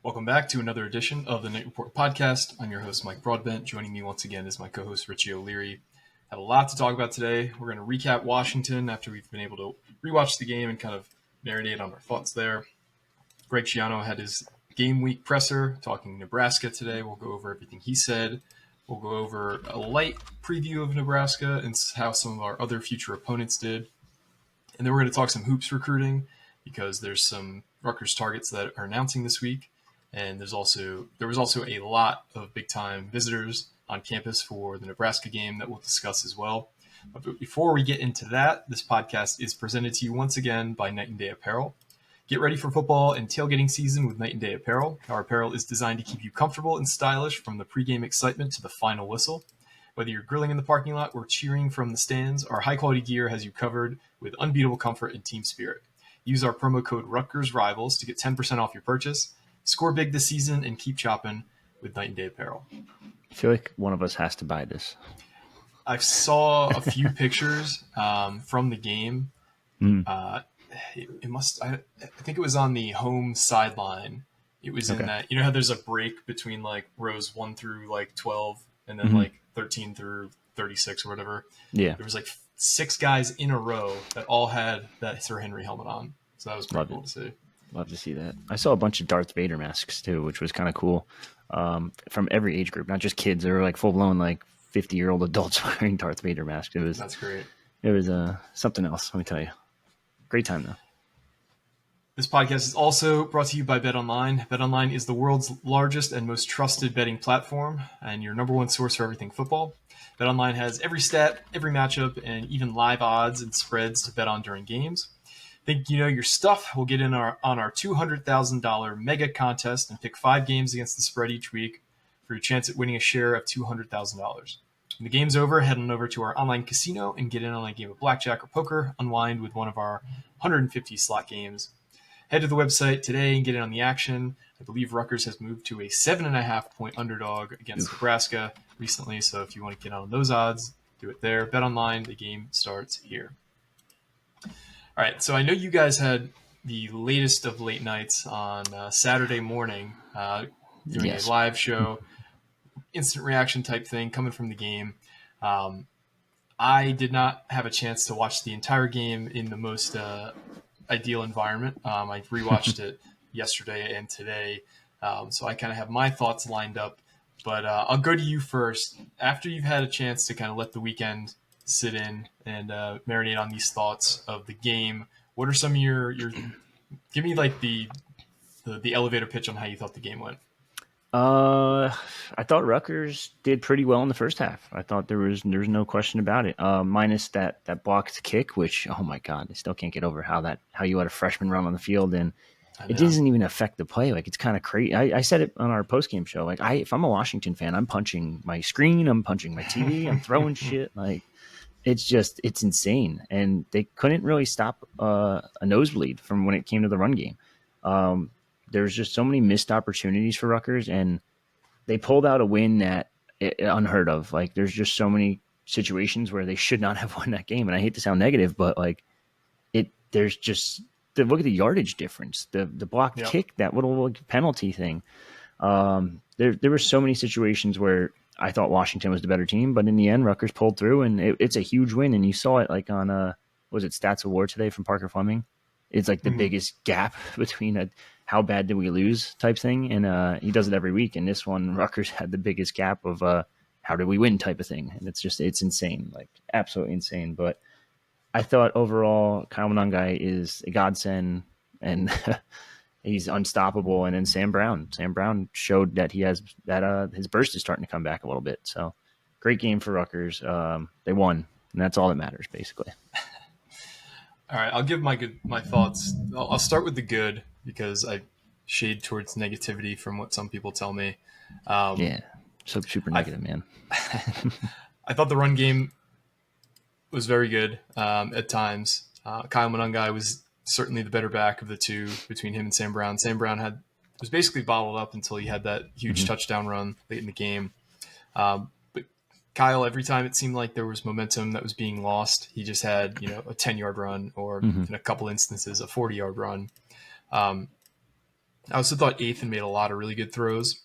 Welcome back to another edition of the Knight Report podcast. I'm your host, Mike Broadbent. Joining me once again is my co-host, Richie O'Leary. Have a lot to talk about today. We're going to recap Washington after we've been able to rewatch the game and kind of marinate on our thoughts there. Greg Schiano had his game week presser talking Nebraska today. We'll go over everything he said. We'll go over a light preview of Nebraska and how some of our other future opponents did. And then we're going to talk some hoops recruiting because there's some Rutgers targets that are announcing this week. And there was also a lot of big-time visitors on campus for the Nebraska game that we'll discuss as well. But before we get into that, this podcast is presented to you once again by Knight and Day Apparel. Get ready for football and tailgating season with Knight and Day Apparel. Our apparel is designed to keep you comfortable and stylish from the pregame excitement to the final whistle. Whether you're grilling in the parking lot or cheering from the stands, our high-quality gear has you covered with unbeatable comfort and team spirit. Use our promo code RutgersRivals to get 10% off your purchase. Score big this season and keep chopping with Knight and Day Apparel. I feel like one of us has to buy this. I saw a few pictures from the game. I think it was on the home sideline. It was in that, you know how there's a break between like rows 1 through like 12 and then like 13 through 36 or whatever. Yeah. There was like 6 guys in a row that all had that Sir Henry helmet on. So that was pretty cool to see. Love to see that. I saw a bunch of Darth Vader masks too, which was kind of cool. From every age group, not just kids. There were like full blown like 50-year-old adults wearing Darth Vader masks. That's great. It was something else. Let me tell you. Great time though. This podcast is also brought to you by BetOnline. BetOnline is the world's largest and most trusted betting platform and your number one source for everything football. BetOnline has every stat, every matchup, and even live odds and spreads to bet on during games. Think you know your stuff? We'll get in on our $200,000 mega contest and pick 5 games against the spread each week for your chance at winning a share of $200,000. When the game's over, head on over to our online casino and get in on a game of blackjack or poker, unwind with one of our 150 slot games. Head to the website today and get in on the action. I believe Rutgers has moved to a 7.5-point underdog against Nebraska recently, so if you want to get on those odds, do it there. Bet online, the game starts here. All right, so I know you guys had the latest of late nights on Saturday morning doing a live show, instant reaction type thing coming from the game. I did not have a chance to watch the entire game in the most ideal environment. I rewatched it yesterday and today, so I kind of have my thoughts lined up. But I'll go to you first. After you've had a chance to kind of let the weekend sit in and marinate on these thoughts of the game, what are some of your give me like the elevator pitch on how you thought the game went? I thought Rutgers did pretty well in the first half. I thought there was no question about it. Minus that blocked kick, which, oh my God, I still can't get over how you had a freshman run on the field and it doesn't even affect the play. Like, it's kind of crazy. I said it on our post-game show. Like, if I'm a Washington fan, I'm punching my screen, I'm punching my TV, I'm throwing shit. Like, it's insane. And they couldn't really stop a nosebleed from when it came to the run game. There's just so many missed opportunities for Rutgers, and they pulled out a win that unheard of. Like, there's just so many situations where they should not have won that game. And I hate to sound negative, but like there's just look at the yardage difference, the blocked kick, that little penalty thing. There were so many situations where I thought Washington was the better team, but in the end, Rutgers pulled through, and it's a huge win. And you saw it like on was it Stats Award today from Parker Fleming? It's like the biggest gap between how bad did we lose type thing, and he does it every week. And this one, Rutgers had the biggest gap of how did we win type of thing, and it's insane, like absolutely insane. But I thought overall, Kyle Monangai is a godsend, and he's unstoppable. And then Sam Brown showed that he has that his burst is starting to come back a little bit. So great game for Rutgers. They won, and that's all that matters, basically. All right, I'll give my thoughts. I'll start with the good because I shade towards negativity from what some people tell me. So super negative, man. I thought the run game was very good at times. Kyle Monangai was certainly the better back of the two between him and Sam Brown. Sam Brown was basically bottled up until he had that huge touchdown run late in the game. But Kyle, every time it seemed like there was momentum that was being lost, he just had, a 10-yard run or in a couple instances, a 40-yard run. I also thought Ethan made a lot of really good throws.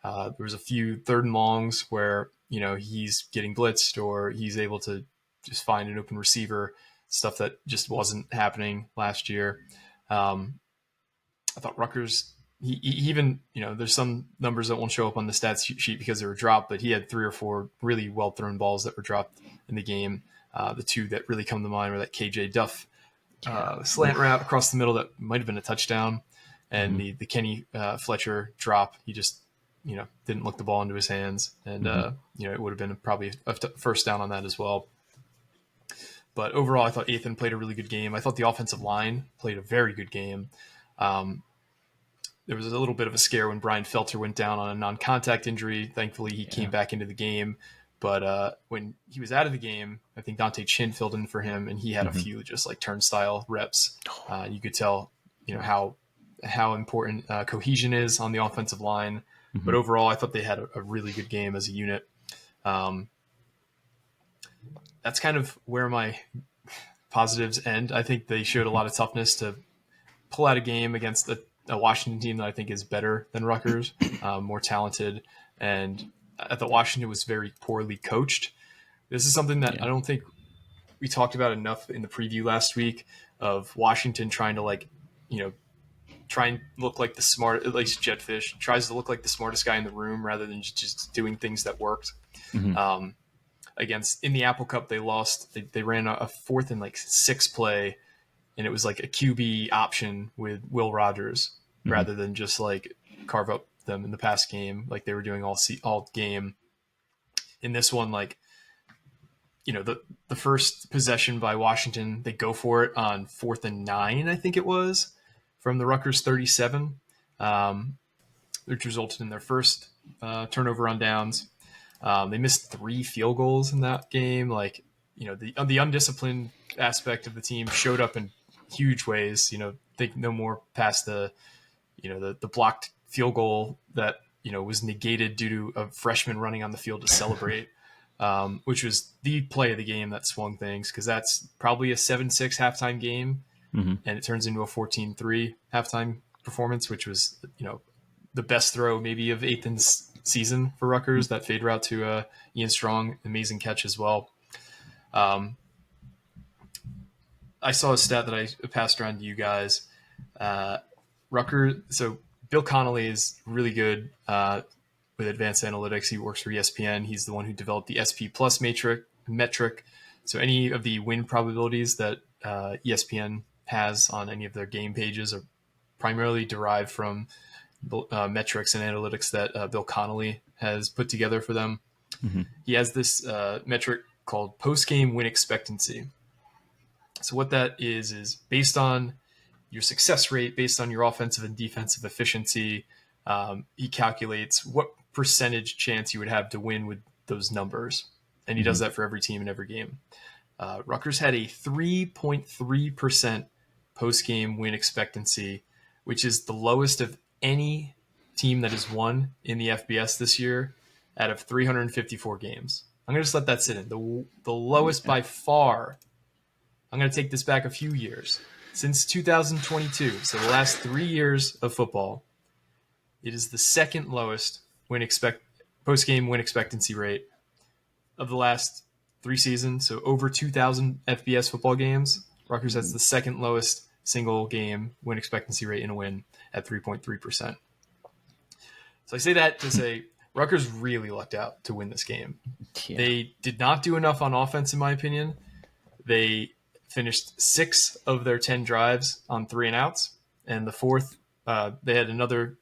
There was a few third and longs where, he's getting blitzed or he's able to just find an open receiver, stuff that just wasn't happening last year. I thought Rutgers, he even, there's some numbers that won't show up on the stats sheet because they were dropped, but he had 3 or 4 really well thrown balls that were dropped in the game. The 2 that really come to mind were that KJ Duff slant route across the middle that might have been a touchdown, and the Kenny Fletcher drop. He just, didn't look the ball into his hands, and it would have been probably a first down on that as well. But overall, I thought Ethan played a really good game. I thought the offensive line played a very good game. There was a little bit of a scare when Brian Felter went down on a non-contact injury. Thankfully, he came back into the game. But when he was out of the game, I think Dante Chin filled in for him, and he had a few just like turnstile reps. You could tell, how important cohesion is on the offensive line. But overall, I thought they had a really good game as a unit. That's kind of where my positives end. I think they showed a lot of toughness to pull out a game against a Washington team that I think is better than Rutgers, more talented. And I thought Washington was very poorly coached. This is something that I don't think we talked about enough in the preview last week of Washington trying to try and look like the smart, at least Jetfish tries to look like the smartest guy in the room rather than just doing things that worked. In the Apple Cup, they lost. They ran a 4th and 6 play, and it was like a QB option with Will Rogers rather than just carve up them in the past game like they were doing all game. In this one, the first possession by Washington, they go for it on 4th and 9, I think it was, from the Rutgers 37, which resulted in their first turnover on downs. They missed 3 field goals in that game. The undisciplined aspect of the team showed up in huge ways. Think no more past the blocked field goal that was negated due to a freshman running on the field to celebrate, which was the play of the game that swung things, because that's probably a 7-6 halftime game, and it turns into a 14-3 halftime performance, which was the best throw maybe of Ethan's season for Rutgers. That fade route to Ian Strong, amazing catch as well. I saw a stat that I passed around to you guys. Rutgers. So Bill Connolly is really good with advanced analytics. He works for ESPN. He's the one who developed the SP Plus metric. So any of the win probabilities that ESPN has on any of their game pages are primarily derived from metrics and analytics that Bill Connolly has put together for them. He has this metric called post-game win expectancy. So what that is based on your success rate, based on your offensive and defensive efficiency, he calculates what percentage chance you would have to win with those numbers. And he does that for every team in every game. Rutgers had a 3.3% post-game win expectancy, which is the lowest of any team that has won in the FBS this year out of 354 games. I'm going to just let that sit in. The lowest by far. I'm going to take this back a few years. Since 2022, so the last 3 years of football, it is the second lowest post-game win expectancy rate of the last 3 seasons. So over 2,000 FBS football games, Rutgers has the second lowest single game win expectancy rate in a win at 3.3%. So I say that to say Rutgers really lucked out to win this game. Yeah. They did not do enough on offense, in my opinion. They finished 6 of their 10 drives on 3 and outs, and the 4th, they had another,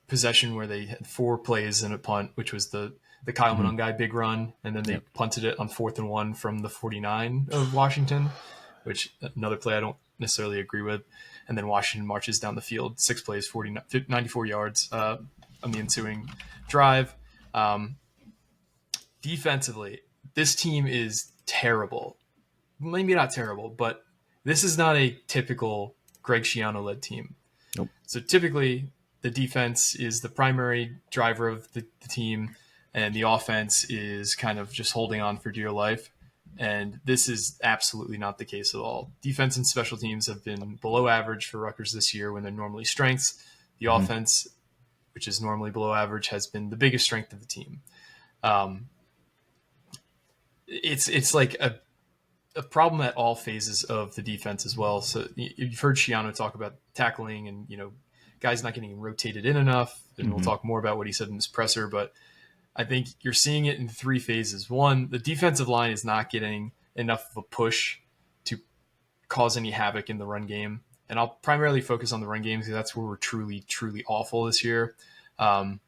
possession where they had 4 plays and a punt, which was the Kyle Monungai big run, and then they punted it on 4th and 1 from the 49 of Washington, which another play I don't necessarily agree with. And then Washington marches down the field, 6 plays, 94 yards on the ensuing drive. Defensively, this team is terrible. Maybe not terrible, but this is not a typical Greg Schiano-led team. Nope. So typically, the defense is the primary driver of the team, and the offense is kind of just holding on for dear life. And this is absolutely not the case at all. Defense and special teams have been below average for Rutgers this year when they're normally strengths. The offense, which is normally below average, has been the biggest strength of the team. It's like a problem at all phases of the defense as well. So you've heard Schiano talk about tackling and, guys not getting rotated in enough. And we'll talk more about what he said in his presser, but I think you're seeing it in 3 phases. One, the defensive line is not getting enough of a push to cause any havoc in the run game. And I'll primarily focus on the run game because that's where we're truly, truly awful this year. And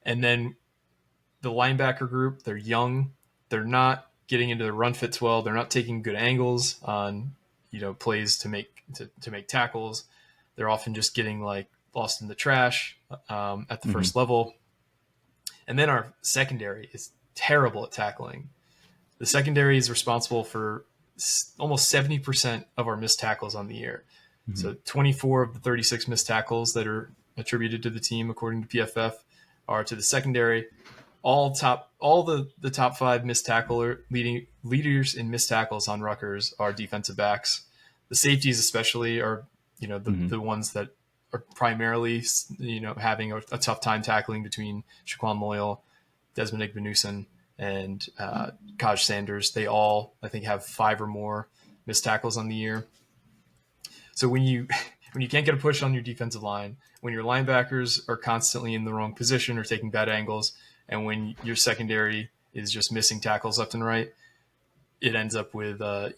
then the linebacker group, they're young. They're not getting into the run fits well. They're not taking good angles on, plays to make tackles. They're often just getting lost in the trash at the first level. And then our secondary is terrible at tackling. The secondary is responsible for almost 70% of our missed tackles on the year. So 24 of the 36 missed tackles that are attributed to the team, according to PFF, are to the secondary. All the top 5 missed tackle leaders in missed tackles on Rutgers are defensive backs. The safeties especially are, the ones that are primarily, having a tough time tackling between Shaquan Loyal, Desmond Igbenuson, and Kaj Sanders. They all, I think, have 5 or more missed tackles on the year. So when you can't get a push on your defensive line, when your linebackers are constantly in the wrong position or taking bad angles, and when your secondary is just missing tackles left and right, it ends up with the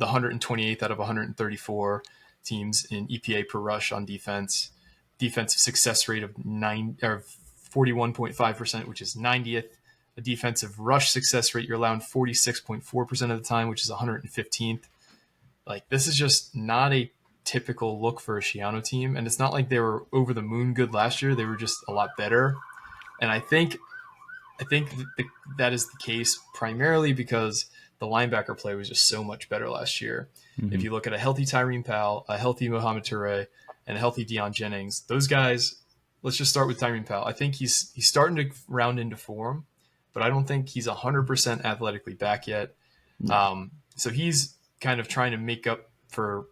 128th out of 134 teams in EPA per rush on defense, defensive success rate of 41.5%, which is 90th. A defensive rush success rate, you're allowing 46.4% of the time, which is 115th. This is just not a typical look for a Schiano team, and it's not like they were over the moon good last year. They were just a lot better, and I think that is the case primarily because the linebacker play was just so much better last year. If you look at a healthy Tyreen Powell, a healthy Mohamed Toure, and a healthy Deion Jennings, those guys, let's just start with Tyreen Powell. I think he's starting to round into form, but I don't think he's 100% athletically back yet. So he's kind of trying to make up for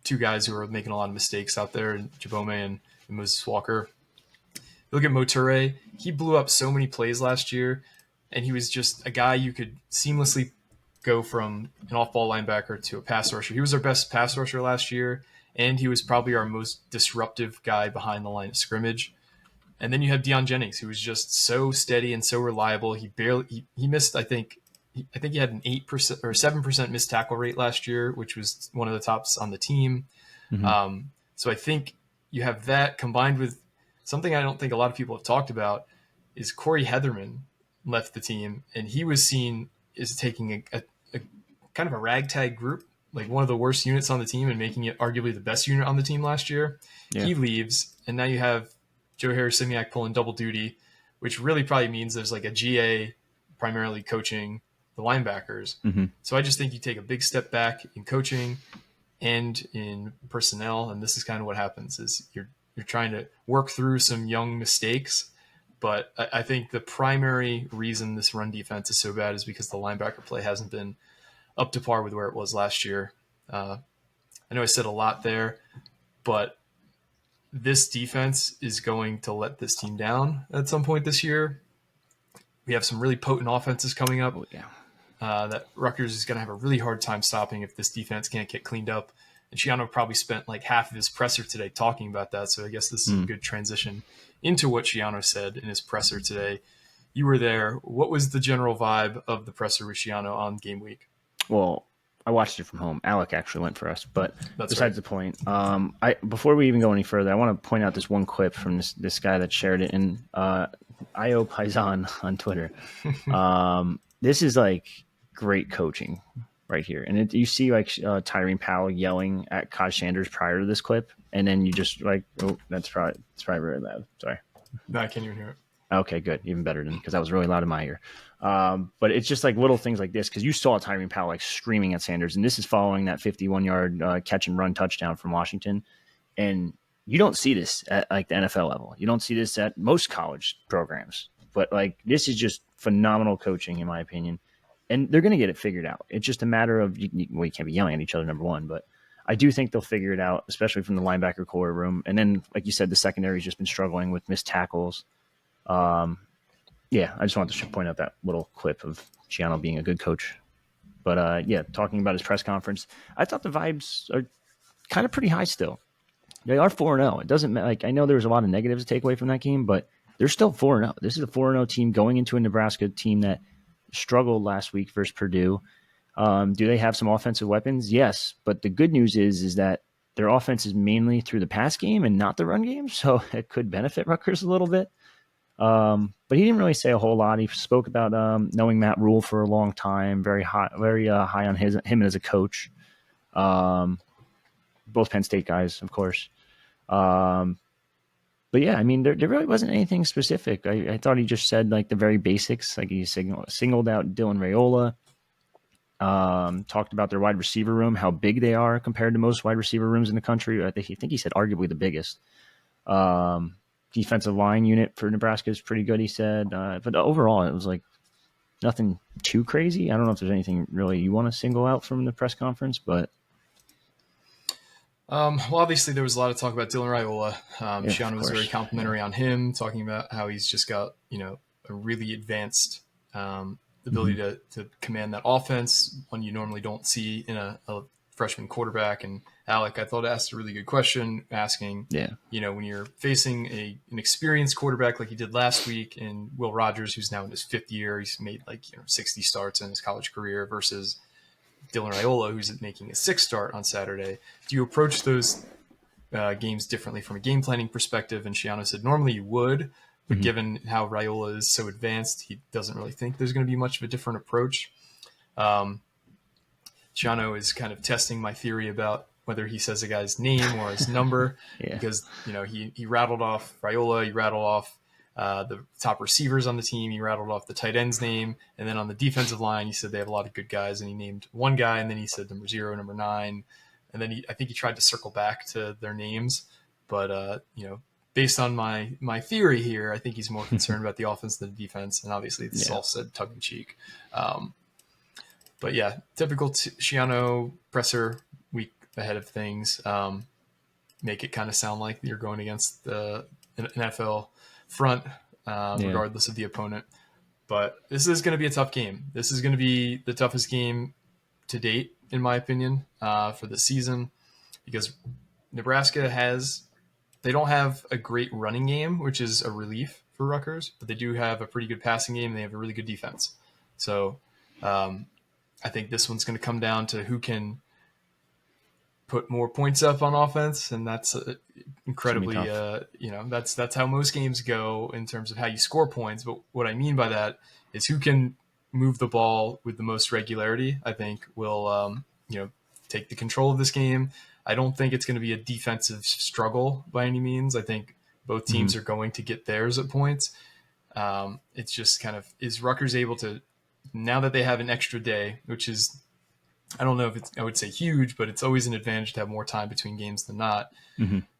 2 guys who are making a lot of mistakes out there, Jabome and Moses Walker. Look at Moture. He blew up so many plays last year, and he was just a guy you could seamlessly go from an off-ball linebacker to a pass rusher. He was our best pass rusher last year, and he was probably our most disruptive guy behind the line of scrimmage. And then you have Deion Jennings, who was just so steady and so reliable. He missed, I think he had an 8% or 7% missed tackle rate last year, which was one of the tops on the team. So I think you have that combined with something I don't think a lot of people have talked about is Corey Heatherman left the team, and he was seen as taking a kind of a ragtag group, like one of the worst units on the team, and making it arguably the best unit on the team last year. Yeah. He leaves, and now you have Joe Harris-Simiak pulling double duty, which really probably means there's a GA primarily coaching the linebackers. So I just think you take a big step back in coaching and in personnel, and this is kind of what happens is you're trying to work through some young mistakes. But I think the primary reason this run defense is so bad is because the linebacker play hasn't been up to par with where it was last year. I know I said a lot there, but this defense is going to let this team down at some point this year. We have some really potent offenses coming up that Rutgers is going to have a really hard time stopping if this defense can't get cleaned up. And Schiano probably spent half of his presser today talking about that. So I guess this is a good transition into what Schiano said in his presser today. You were there. What was the general vibe of the presser with Schiano on game week? Well, I watched it from home. Alec actually went for us, but That's besides the point, before we even go any further, I want to point out this one clip from this guy that shared it in IO Paisan on Twitter. This is great coaching right here. And you see Tyreen Powell yelling at Kaj Sanders prior to this clip. And then you just that's probably very loud. Sorry. No, I can't even hear it. Okay, good. Even better than because that was really loud in my ear. But it's just little things like this because you saw Tyreen Powell screaming at Sanders. And this is following that 51-yard catch and run touchdown from Washington. And you don't see this at the NFL level. You don't see this at most college programs. But this is just phenomenal coaching, in my opinion. and they're going to get it figured out. It's just a matter of, you can't be yelling at each other, number one, but I do think they'll figure it out, especially from the linebacker core room. And then, like you said, the secondary's just been struggling with missed tackles. Yeah, I just wanted to point out that little clip of Schiano being a good coach. But yeah, talking about his press conference, I thought the vibes are kind of pretty high still. They are 4-0. It doesn't matter. Like, I know there was a lot of negatives to take away from that game, but they're still 4-0. This is a 4-0 team going into a Nebraska team that struggled last week versus Purdue. Do they have some offensive weapons? Yes, but the good news is that their offense is mainly through the pass game and not the run game, so it could benefit Rutgers a little bit. But he didn't really say a whole lot. He spoke about knowing Matt Rule for a long time, very high on him as a coach. Both Penn State guys, of course. But yeah, I mean, there really wasn't anything specific. I thought he just said like the very basics. Like he singled out Dylan Raiola. Talked about their wide receiver room, how big they are compared to most wide receiver rooms in the country. I think he said arguably the biggest. Defensive line unit for Nebraska is pretty good, he said. But overall, it was like nothing too crazy. I don't know if there's anything really you want to single out from the press conference, but well, obviously there was a lot of talk about Dylan Raiola. Yeah, Schiano of was very course. complimentary on him, talking about how he's just got, a really advanced ability to command that offense, one you normally don't see in a freshman quarterback. And Alec, I thought, asked a really good question, asking, Yeah. when you're facing an experienced quarterback like he did last week in Will Rogers, who's now in his 5th year, he's made 60 starts in his college career, versus Dylan Raiola, who's making a 6th start on Saturday. Do you approach those games differently from a game planning perspective? And Schiano said normally you would, but given how Raiola is so advanced, he doesn't really think there's going to be much of a different approach. Schiano is kind of testing my theory about whether he says a guy's name or his number, Yeah. because he rattled off Raiola, he rattled off the top receivers on the team, he rattled off the tight end's name, and then on the defensive line, he said they have a lot of good guys, and he named one guy, and then he said number 0, number 9, and then I think he tried to circle back to their names, but based on my theory here, I think he's more concerned about the offense than the defense, and obviously it's all said tongue in cheek. But yeah, typical Schiano presser week ahead of things. Make it kind of sound like you're going against the NFL front, regardless of the opponent. But this is going to be a tough game. This is going to be the toughest game to date, in my opinion, for the season, because Nebraska they don't have a great running game, which is a relief for Rutgers, but they do have a pretty good passing game. And they have a really good defense. So I think this one's going to come down to who can put more points up on offense, and that's incredibly, that's how most games go in terms of how you score points. But what I mean by that is who can move the ball with the most regularity, I think will, take the control of this game. I don't think it's going to be a defensive struggle by any means. I think both teams are going to get theirs at points. It's just kind of, is Rutgers able to, now that they have an extra day, which is, I don't know if I would say huge, but it's always an advantage to have more time between games than not.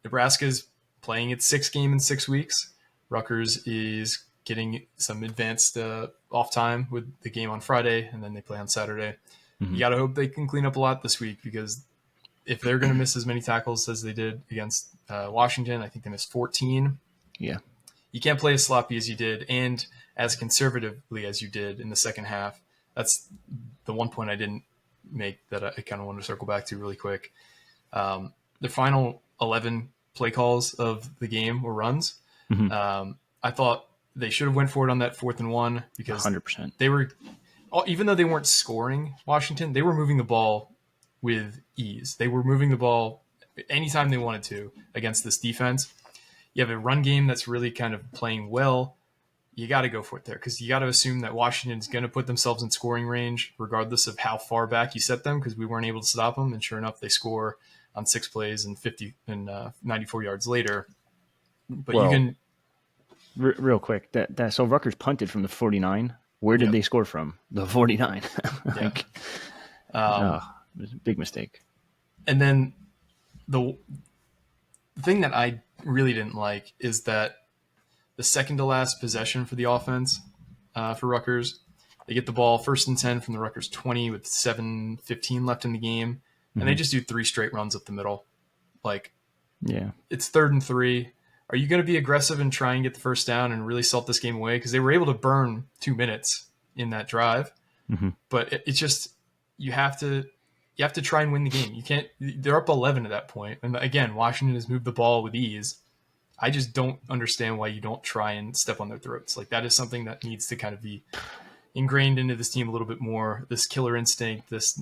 Nebraska's playing its 6th game in 6 weeks. Rutgers is getting some advanced off time with the game on Friday, and then they play on Saturday. You got to hope they can clean up a lot this week, because if they're going to miss as many tackles as they did against Washington, I think they missed 14. Yeah. You can't play as sloppy as you did and as conservatively as you did in the second half. That's the one point I didn't make that I kind of want to circle back to really quick. The final 11 play calls of the game were runs. I thought they should have went for it on that 4th and 1, because 100%. they were, even though they weren't scoring Washington, they were moving the ball with ease. They were moving the ball anytime they wanted to against this defense. You have a run game that's really kind of playing well. You got to go for it there, because you got to assume that Washington's going to put themselves in scoring range regardless of how far back you set them, because we weren't able to stop them. And sure enough, they score on 6 plays and 94 yards later. But you can real quick. So Rutgers punted from the 49. Where did they score from? The 49. It was a big mistake. And then the thing that I really didn't like is that the second to last possession for the offense for Rutgers, They get the ball 1st and 10 from the Rutgers 20 with 7:15 left in the game, and they just do 3 straight runs up the middle. Like, Yeah. it's 3rd and 3. Are you going to be aggressive and try and get the first down and really salt this game away? Because they were able to burn 2 minutes in that drive, but it's just you have to try and win the game. You can't. They're up 11 at that point, and again, Washington has moved the ball with ease. I just don't understand why you don't try and step on their throats. Like, that is something that needs to kind of be ingrained into this team a little bit more. This killer instinct, this,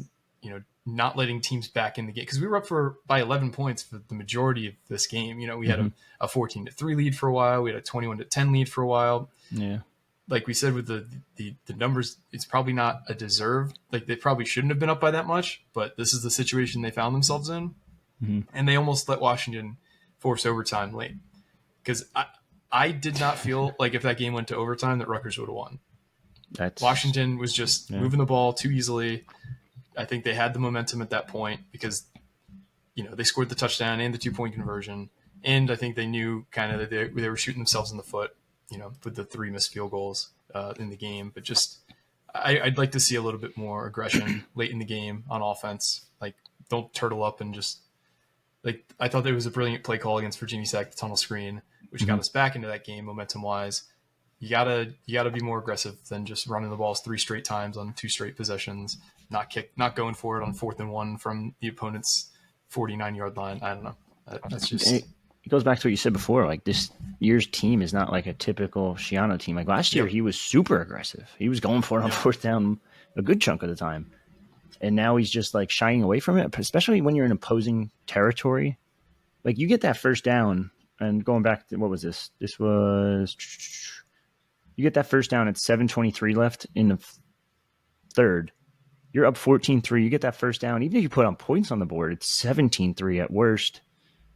not letting teams back in the game, because we were up by 11 points for the majority of this game. We had a 14-3 lead for a while. We had a 21-10 lead for a while. Yeah. Like we said with the numbers, it's probably not a deserved. Like, they probably shouldn't have been up by that much, but this is the situation they found themselves in, and they almost let Washington force overtime late. Because I did not feel like if that game went to overtime that Rutgers would have won. Washington was just moving the ball too easily. I think they had the momentum at that point because, they scored the touchdown and the 2-point conversion. And I think they knew kind of that they were shooting themselves in the foot, with the 3 missed field goals in the game. But just I'd like to see a little bit more aggression late in the game on offense. Like, don't turtle up and just – like, I thought there was a brilliant play call against Virginia Tech, the tunnel screen, which got us back into that game momentum-wise. You gotta be more aggressive than just running the balls 3 straight times on 2 straight possessions, not going for it on 4th and 1 from the opponent's 49-yard line. I don't know. That's just... It goes back to what you said before. Like, this year's team is not like a typical Schiano team. Like, last year, he was super aggressive. He was going for it on 4th down a good chunk of the time. And now he's just, like, shying away from it, especially when you're in opposing territory. Like, you get that first down, and going back to, what was this? This was... You get that first down at 7:23 left in the third. You're up 14-3. You get that first down. Even if you put on points on the board, it's 17-3 at worst.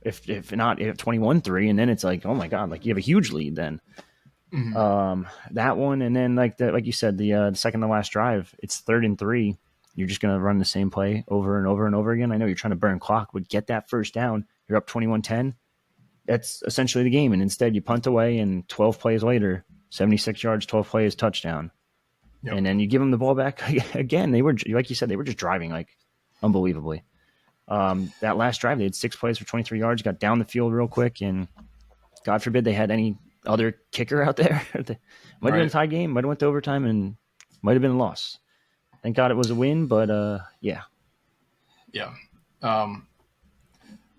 If not, 21-3. And then it's like, oh, my God, like, you have a huge lead then. That one, and then, like you said, the second to last drive, it's 3rd and 3. You're just going to run the same play over and over and over again. I know you're trying to burn clock, but get that first down. You're up 21-10. That's essentially the game. And instead, you punt away, and 12 plays later, 76 yards, 12 plays, touchdown. Yep. And then you give them the ball back again. They were, like you said, they were just driving like unbelievably. That last drive, they had 6 plays for 23 yards, got down the field real quick, and God forbid they had any other kicker out there. Might have been a tie game, might have went to overtime, and might have been a loss. Thank God it was a win, but yeah. Yeah.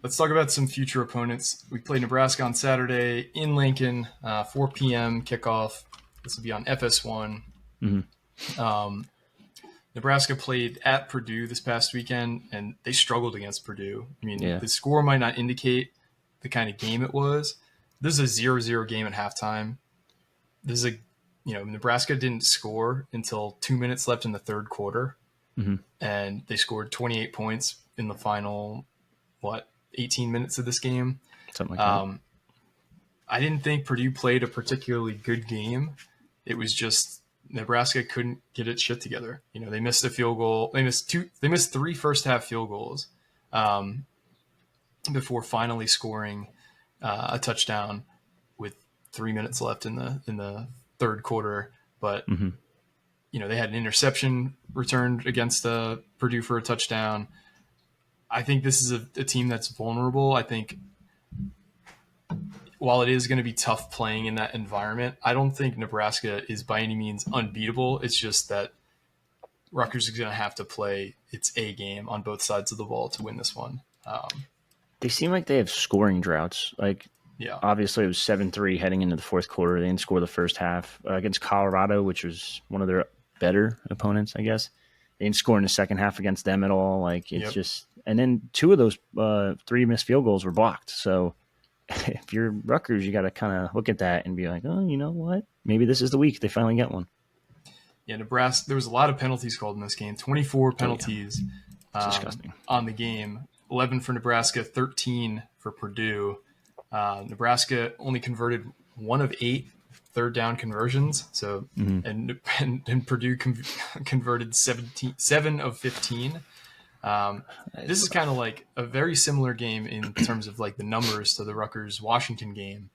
Let's talk about some future opponents. We play Nebraska on Saturday in Lincoln, 4 p.m. kickoff. This will be on FS1. Nebraska played at Purdue this past weekend, and they struggled against Purdue. I mean, the score might not indicate the kind of game it was. This is a 0-0 game at halftime. This is Nebraska didn't score until 2 minutes left in the third quarter, and they scored 28 points in the final, 18 minutes of this game. Something like that. I didn't think Purdue played a particularly good game. It was just Nebraska couldn't get its shit together. They missed a field goal. They missed 3 first half field goals before finally scoring a touchdown with 3 minutes left in the third quarter. But they had an interception returned against Purdue for a touchdown. I think this is a team that's vulnerable. I think while it is going to be tough playing in that environment, I don't think Nebraska is by any means unbeatable. It's just that Rutgers is going to have to play its A game on both sides of the ball to win this one. They seem like they have scoring droughts. Obviously it was 7-3 heading into the fourth quarter. They didn't score the first half against Colorado, which was one of their better opponents, I guess. They didn't score in the second half against them at all. Just, and then 2 of those 3 missed field goals were blocked. So if you're Rutgers, you got to kind of look at that and be like, oh, you know what? Maybe this is the week they finally get one. Yeah, Nebraska, there was a lot of penalties called in this game. 24 penalties disgusting on the game. 11 for Nebraska, 13 for Purdue. Nebraska only converted 1 of 8 third down conversions. So and Purdue converted 7 of 15. This is kind of like a very similar game in terms of like the numbers to the Rutgers-Washington game,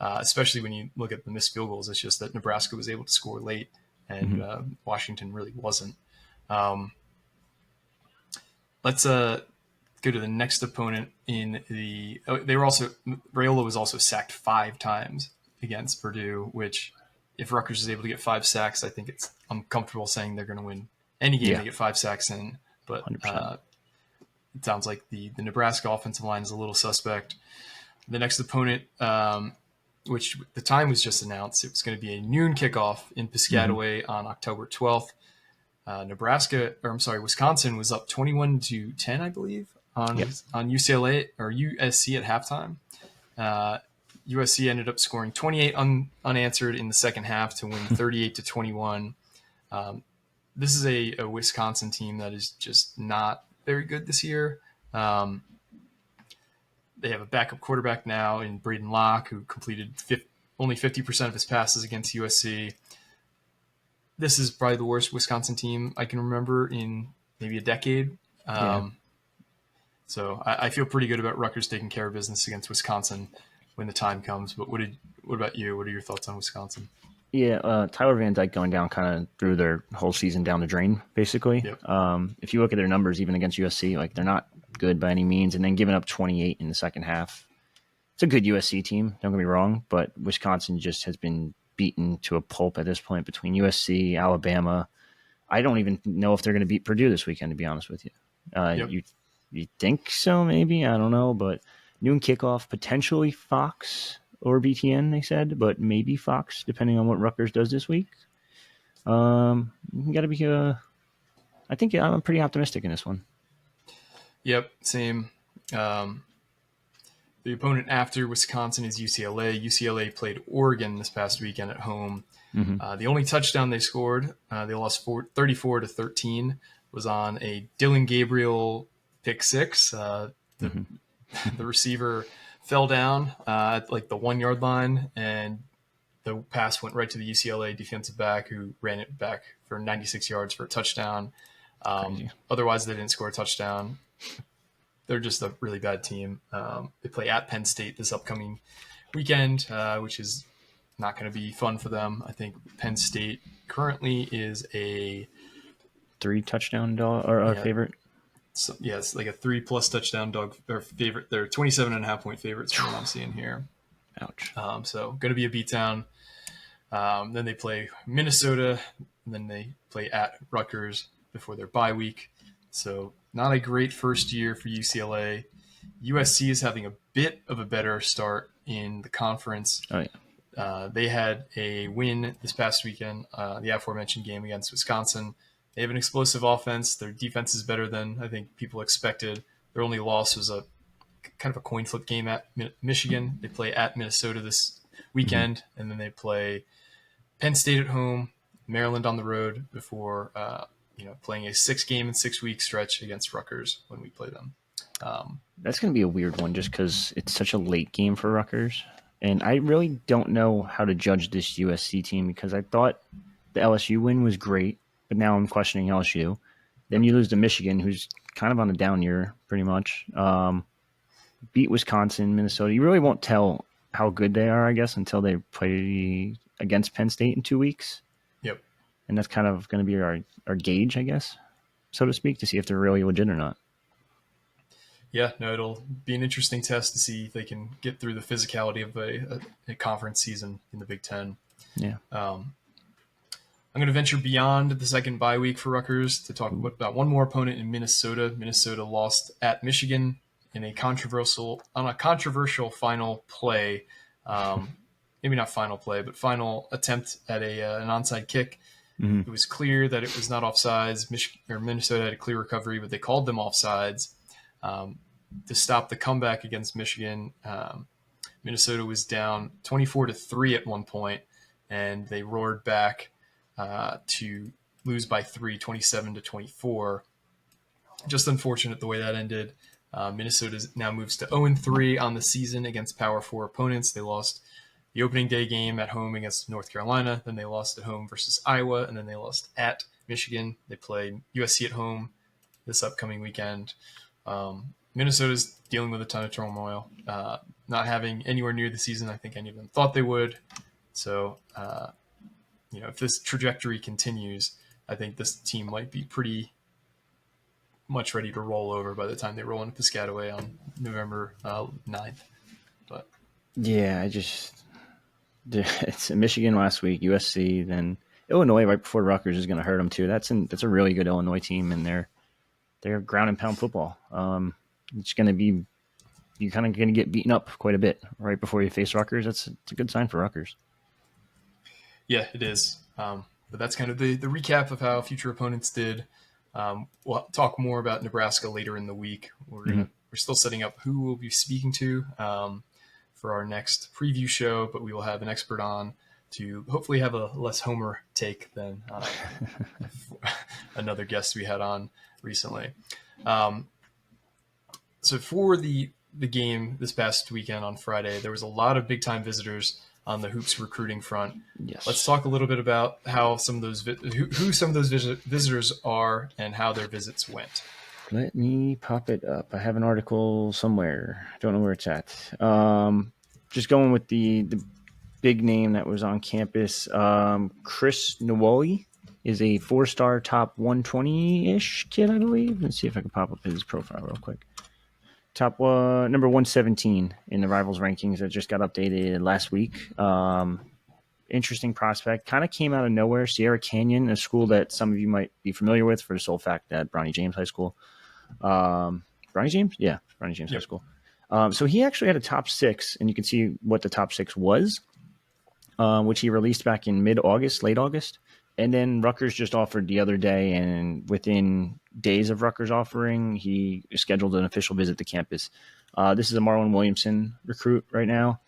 especially when you look at the missed field goals. It's just that Nebraska was able to score late and Washington really wasn't. Let's go to the next opponent in the. They were also Raiola was also sacked 5 times against Purdue, which if Rutgers is able to get 5 sacks, I think I'm comfortable saying they're going to win any game they get 5 sacks in. But 100%. it sounds like the Nebraska offensive line is a little suspect. The next opponent, which the time was just announced, it was going to be a noon kickoff in Piscataway on October 12th. Wisconsin was up 21-10, I believe, on UCLA or USC at halftime. USC ended up scoring 28 unanswered in the second half to win 38-21. This is a Wisconsin team that is just not very good this year. They have a backup quarterback now in Braden Locke, who completed only 50% of his passes against USC. This is probably the worst Wisconsin team I can remember in maybe a decade. So I feel pretty good about Rutgers taking care of business against Wisconsin when the time comes. But what about you? What are your thoughts on Wisconsin? Yeah, Tyler Van Dyke going down kind of threw their whole season down the drain, basically. Yep. If you look at their numbers, even against USC, like they're not good by any means, and then giving up 28 in the second half. It's a good USC team, don't get me wrong, but Wisconsin just has been beaten to a pulp at this point between USC, Alabama. I don't even know if they're going to beat Purdue this weekend, to be honest with you. Yep. You think so, maybe? I don't know, but noon kickoff, potentially Fox or BTN, they said, but maybe Fox, depending on what Rutgers does this week. You got to be. I think I'm pretty optimistic in this one. Yep, same. The opponent after Wisconsin is UCLA. UCLA played Oregon this past weekend at home. The only touchdown they scored, they lost 34-13, was on a Dylan Gabriel pick six. The receiver fell down at like the 1 yard line, and the pass went right to the UCLA defensive back, who ran it back for 96 yards for a touchdown. Otherwise, they didn't score a touchdown. They're just a really bad team. They play at Penn State this upcoming weekend, which is not going to be fun for them. I think Penn State currently is a 3 touchdown dog or favorite. So, yeah, it's like a 3+ touchdown dog or favorite. They're 27.5 point favorites from what I'm seeing here. Ouch. So going to be a beatdown. Then they play Minnesota, and then they play at Rutgers before their bye week. So not a great first year for UCLA. USC is having a bit of a better start in the conference. Oh, yeah. They had a win this past weekend, the aforementioned game against Wisconsin. They have an explosive offense. Their defense is better than I think people expected. Their only loss was a kind of a coin flip game at Michigan. They play at Minnesota this weekend, and then they play Penn State at home, Maryland on the road before playing a 6-game in 6-week stretch against Rutgers when we play them. That's going to be a weird one just because it's such a late game for Rutgers. And I really don't know how to judge this USC team because I thought the LSU win was great, but now I'm questioning LSU. Then you lose to Michigan, who's kind of on a down year, pretty much. Beat Wisconsin, Minnesota. You really won't tell how good they are, I guess, until they play against Penn State in 2 weeks. Yep. And that's kind of going to be our gauge, I guess, so to speak, to see if they're really legit or not. Yeah, no, it'll be an interesting test to see if they can get through the physicality of a conference season in the Big Ten. Yeah. I'm going to venture beyond the second bye week for Rutgers to talk about one more opponent in Minnesota. Minnesota lost at Michigan in a controversial final play. Maybe not final play, but final attempt at an onside kick. Mm-hmm. It was clear that it was not offsides. Minnesota had a clear recovery, but they called them offsides. To stop the comeback against Michigan, Minnesota was down 24-3 at one point, and they roared back to lose by 3, 27-24. Just unfortunate the way that ended. Minnesota now moves to 0-3 on the season against Power 4 opponents. They lost the opening day game at home against North Carolina, then they lost at home versus Iowa, and then they lost at Michigan. They play USC at home this upcoming weekend. Minnesota's dealing with a ton of turmoil, not having anywhere near the season I think any of them thought they would. So if this trajectory continues, I think this team might be pretty much ready to roll over by the time they roll into Piscataway on November 9th. But yeah, it's Michigan last week, USC, then Illinois right before Rutgers is going to hurt them too. That's a really good Illinois team, and they're ground and pound football. It's going to be you're kind of going to get beaten up quite a bit right before you face Rutgers. It's a good sign for Rutgers. yeah, it is. But that's kind of the recap of how future opponents did. We'll talk more about Nebraska later in the week. We're still setting up who we'll be speaking to for our next preview show, but we will have an expert on to hopefully have a less homer take than another guest we had on recently. So for the game this past weekend on Friday, there was a lot of big time visitors on the hoops recruiting front. Yes. Let's talk a little bit about how some of those who some of those visitors are and how their visits went. Let me pop it up. I have an article somewhere. Don't know where it's at. Just going with the big name that was on campus. Chris Nwoli is a 4-star top 120-ish kid, I believe. Let's see if I can pop up his profile real quick. Top number 117 in the Rivals rankings that just got updated last week. Interesting prospect. Kind of came out of nowhere. Sierra Canyon, a school that some of you might be familiar with for the sole fact that Bronny James High School. Bronny James? Yeah, Bronny James High School. So he actually had a top 6, and you can see what the top 6 was, which he released back in mid-August, late August. And then Rutgers just offered the other day, and within days of Rutgers offering, he scheduled an official visit to campus. This is a Marlon Williamson recruit right now.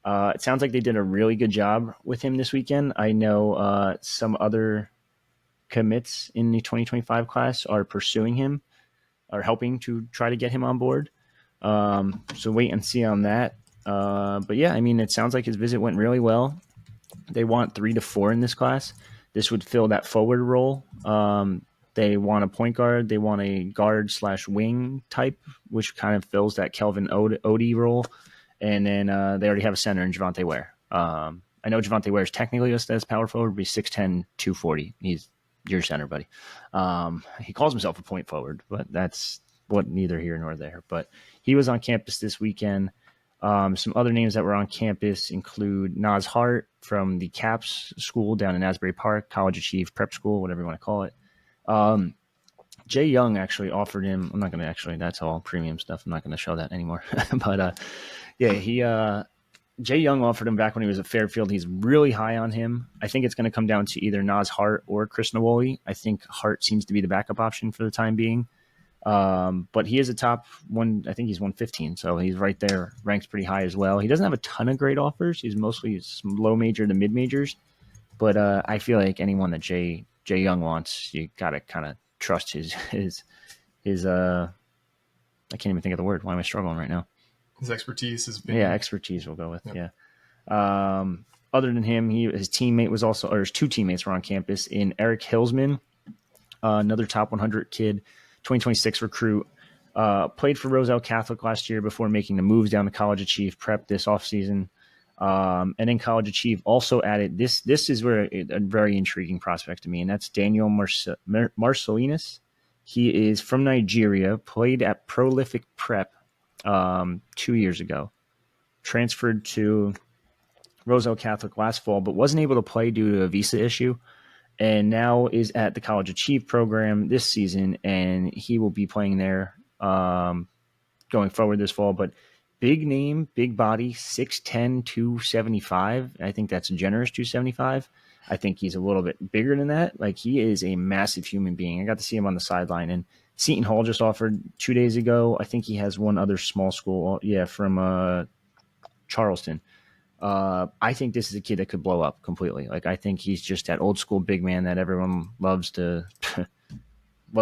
It sounds like they did a really good job with him this weekend. I know some other commits in the 2025 class are pursuing him, are helping to try to get him on board. So wait and see on that. But yeah, I mean, it sounds like his visit went really well. They want 3 to 4 in this class. This would fill that forward role. They want a point guard. They want a guard/wing type, which kind of fills that Kelvin Odie role. And then they already have a center in Javante Ware. I know Javante Ware is technically listed as power forward, but he's 6'10", 240. He's your center, buddy. He calls himself a point forward, but that's what neither here nor there. But he was on campus this weekend. Some other names that were on campus include Nas Hart from the CAPS school down in Asbury Park, College Achieve Prep School, whatever you want to call it. Jay Young actually offered him. I'm not going to actually. That's all premium stuff. I'm not going to show that anymore. But yeah, Jay Young offered him back when he was at Fairfield. He's really high on him. I think it's going to come down to either Nas Hart or Chris Nwoli. I think Hart seems to be the backup option for the time being. But he is a top one. I think he's 115, so he's right there, ranks pretty high as well. He doesn't have a ton of great offers. He's mostly low major to mid majors, but I feel like anyone that Jay Young wants, you gotta kind of trust his. I can't even think of the word. Why am I struggling right now? His expertise has been expertise. We'll go with Other than him, his teammate was also, or his 2 teammates were on campus in Eric Hillsman, another top 100 kid. 2026 recruit, played for Roselle Catholic last year before making the moves down to College Achieve Prep this offseason. And then College Achieve also added, this is where a very intriguing prospect to me, and that's Daniel Marcelinas. He is from Nigeria, played at Prolific Prep 2 years ago, transferred to Roselle Catholic last fall, but wasn't able to play due to a visa issue. And now is at the College Achieve program this season, and he will be playing there going forward this fall. But big name, big body, 6'10", 275. I think that's a generous 275. I think he's a little bit bigger than that. Like, he is a massive human being. I got to see him on the sideline, and Seton Hall just offered 2 days ago. I think he has one other small school, from Charleston. I think this is a kid that could blow up completely. Like, I think he's just that old school big man that everyone loves to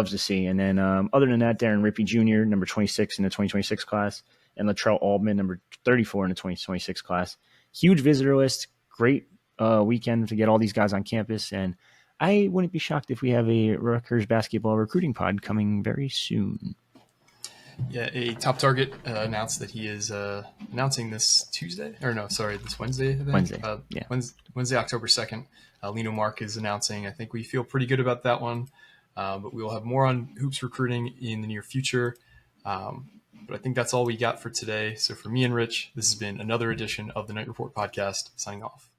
see. And then other than that, Darren Rippey Jr., number 26 in the 2026 class, and Latrell Aldman, number 34 in the 2026 class. Huge visitor list. Great weekend to get all these guys on campus. And I wouldn't be shocked if we have a Rutgers basketball recruiting pod coming very soon. Yeah, a top target announced that he is announcing this Wednesday. I think. Wednesday, Wednesday, October 2nd. Lino Mark is announcing. I think we feel pretty good about that one, but we will have more on hoops recruiting in the near future. But I think that's all we got for today. So for me and Rich, this has been another edition of the Knight Report podcast, signing off.